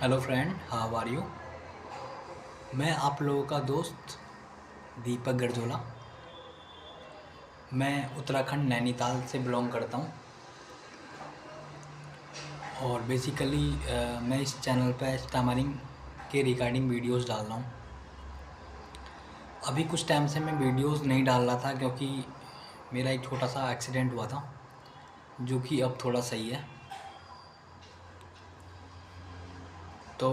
Hello friend, how are you. मैं आप लोगों का दोस्त दीपक गरजोला। मैं उत्तराखंड नैनीताल से बिलोंग करता हूँ और बेसिकली मैं इस चैनल पर स्टमरिंग के रिगार्डिंग वीडियोस डाल रहा हूँ। अभी कुछ टाइम से मैं वीडियोस नहीं डाल रहा था क्योंकि मेरा एक छोटा सा एक्सीडेंट हुआ था जो कि अब थोड़ा सही है। तो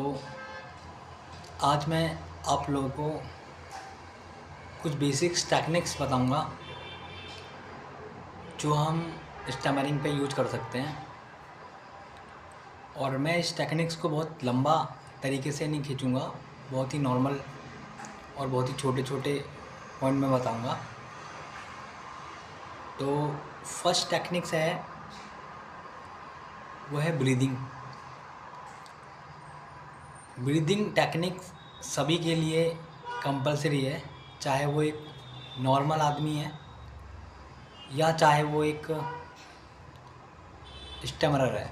आज मैं आप लोगों को कुछ बेसिक्स टेक्निक्स बताऊंगा जो हम स्टमरिंग पे यूज कर सकते हैं। और मैं इस टेक्निक्स को बहुत लंबा तरीके से नहीं खींचूँगा, बहुत ही नॉर्मल और बहुत ही छोटे छोटे पॉइंट में बताऊँगा। तो फर्स्ट टेक्निक्स है वो है ब्रीदिंग। ब्रीदिंग टेक्निक्स सभी के लिए कंपलसरी है, चाहे वो एक नॉर्मल आदमी है या चाहे वो एक स्टमरर है।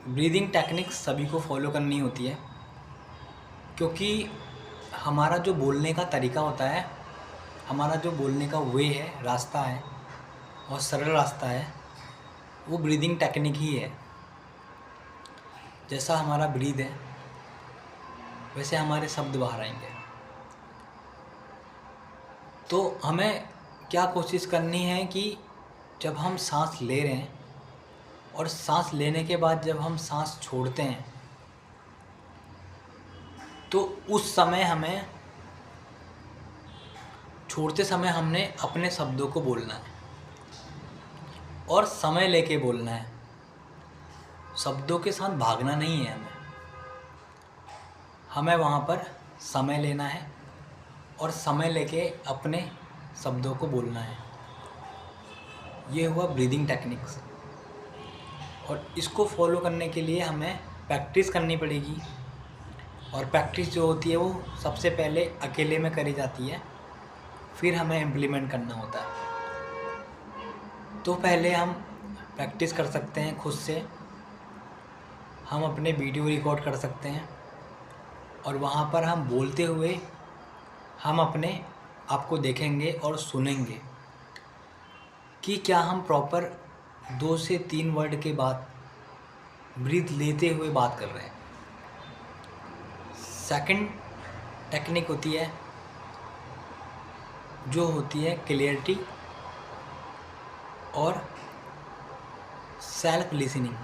ब्रीदिंग टेक्निक्स सभी को फॉलो करनी होती है क्योंकि हमारा जो बोलने का तरीका होता है, हमारा जो बोलने का वे है, रास्ता है और सरल रास्ता है, वो ब्रीदिंग टेक्निक ही है। जैसा हमारा ब्रीद है वैसे हमारे शब्द बाहर आएंगे। तो हमें क्या कोशिश करनी है कि जब हम सांस ले रहे हैं और सांस लेने के बाद जब हम सांस छोड़ते हैं तो उस समय हमें छोड़ते समय हमने अपने शब्दों को बोलना है और समय लेके बोलना है। शब्दों के साथ भागना नहीं है, हमें वहाँ पर समय लेना है और समय लेके अपने शब्दों को बोलना है। ये हुआ ब्रीदिंग टेक्निक्स। और इसको फॉलो करने के लिए हमें प्रैक्टिस करनी पड़ेगी और प्रैक्टिस जो होती है वो सबसे पहले अकेले में करी जाती है, फिर हमें इम्प्लीमेंट करना होता है। तो पहले हम प्रैक्टिस कर सकते हैं खुद से, हम अपने वीडियो रिकॉर्ड कर सकते हैं और वहाँ पर हम बोलते हुए हम अपने आप को देखेंगे और सुनेंगे कि क्या हम प्रॉपर 2 से 3 वर्ड के बाद ब्रीथ लेते हुए बात कर रहे हैं। सेकंड टेक्निक होती है जो होती है क्लियरिटी और सेल्फ लिसनिंग।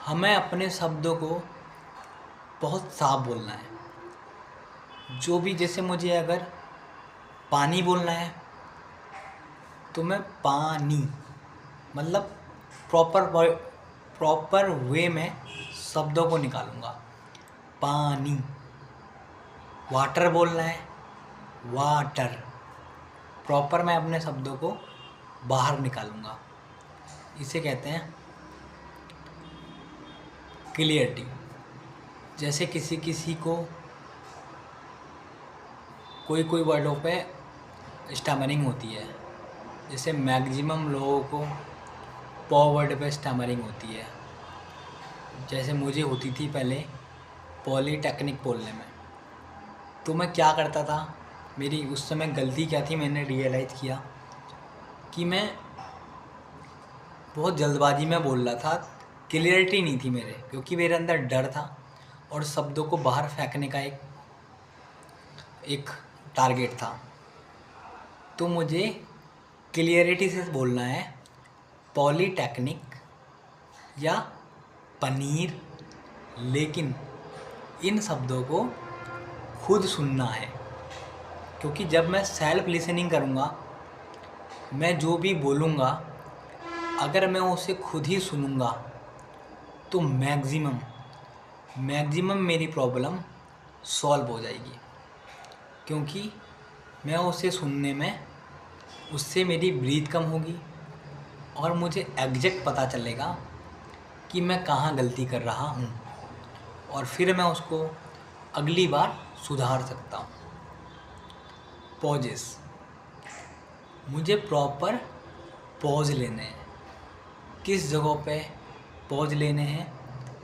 हमें अपने शब्दों को बहुत साफ बोलना है। जो भी, जैसे मुझे अगर पानी बोलना है तो मैं पानी मतलब प्रॉपर वे में शब्दों को निकालूंगा। पानी। वाटर बोलना है, वाटर। प्रॉपर मैं अपने शब्दों को बाहर निकालूंगा। इसे कहते हैं क्लियरिटी। जैसे किसी किसी को कोई कोई वर्डों पे स्टैमरिंग होती है, जैसे मैक्सिमम लोगों को पॉ वर्ड पे स्टैमरिंग होती है। जैसे मुझे होती थी पहले पॉलीटेक्निक बोलने में। तो मैं क्या करता था, मेरी उस समय गलती क्या थी, मैंने रियलाइज़ किया कि मैं बहुत जल्दबाजी में बोल रहा था। क्लियरिटी नहीं थी मेरे, क्योंकि मेरे अंदर डर था और शब्दों को बाहर फेंकने का एक टारगेट था। तो मुझे क्लियरिटी से बोलना है पॉलीटेक्निक या पनीर, लेकिन इन शब्दों को खुद सुनना है। क्योंकि जब मैं सेल्फ लिसनिंग करूँगा, मैं जो भी बोलूँगा अगर मैं उसे खुद ही सुनूँगा तो मैक्सिमम मेरी प्रॉब्लम सॉल्व हो जाएगी। क्योंकि मैं उसे सुनने में, उससे मेरी ब्रीथ कम होगी और मुझे एग्जैक्ट पता चलेगा कि मैं कहाँ गलती कर रहा हूँ और फिर मैं उसको अगली बार सुधार सकता हूँ। पॉजेस, मुझे प्रॉपर पॉज लेने हैं किस जगह पे पॉज लेने हैं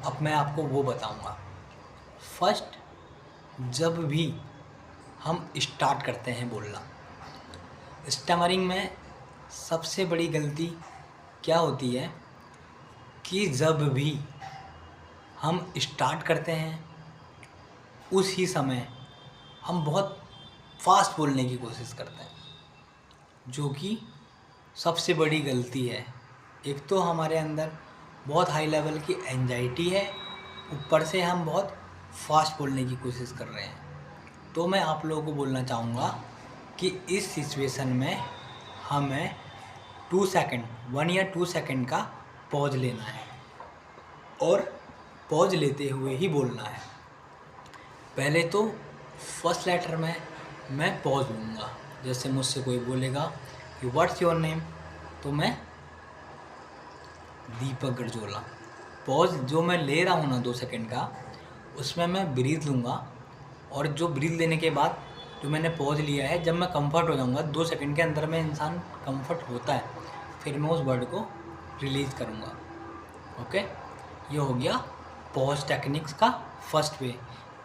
अब मैं आपको वो बताऊंगा। फर्स्ट, जब भी हम स्टार्ट करते हैं बोलना, स्टमरिंग में सबसे बड़ी गलती क्या होती है कि जब भी हम स्टार्ट करते हैं उस ही समय हम बहुत फास्ट बोलने की कोशिश करते हैं, जो कि सबसे बड़ी गलती है। एक तो हमारे अंदर बहुत हाई लेवल की एंजाइटी है, ऊपर से हम बहुत फास्ट बोलने की कोशिश कर रहे हैं। तो मैं आप लोगों को बोलना चाहूँगा कि इस सिचुएशन में हमें 2 सेकंड 1 या 2 सेकंड का पॉज लेना है और पॉज लेते हुए ही बोलना है। पहले तो फर्स्ट लेटर में मैं पॉज लूँगा। जैसे मुझसे कोई बोलेगा कि व्हाट्स योर नेम, तो मैं दीपक गरजोला। पॉज जो मैं ले रहा हूँ ना 2 सेकंड का, उसमें मैं ब्रीथ लूँगा और जो ब्रीथ लेने के बाद जो मैंने पॉज लिया है, जब मैं कंफर्ट हो जाऊँगा 2 सेकंड के अंदर में इंसान कंफर्ट होता है, फिर मैं उस वर्ड को रिलीज़ करूँगा। ओके, ये हो गया पॉज टेक्निक्स का फर्स्ट वे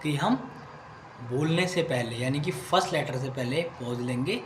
कि हम बोलने से पहले यानी कि फर्स्ट लेटर से पहले पॉज लेंगे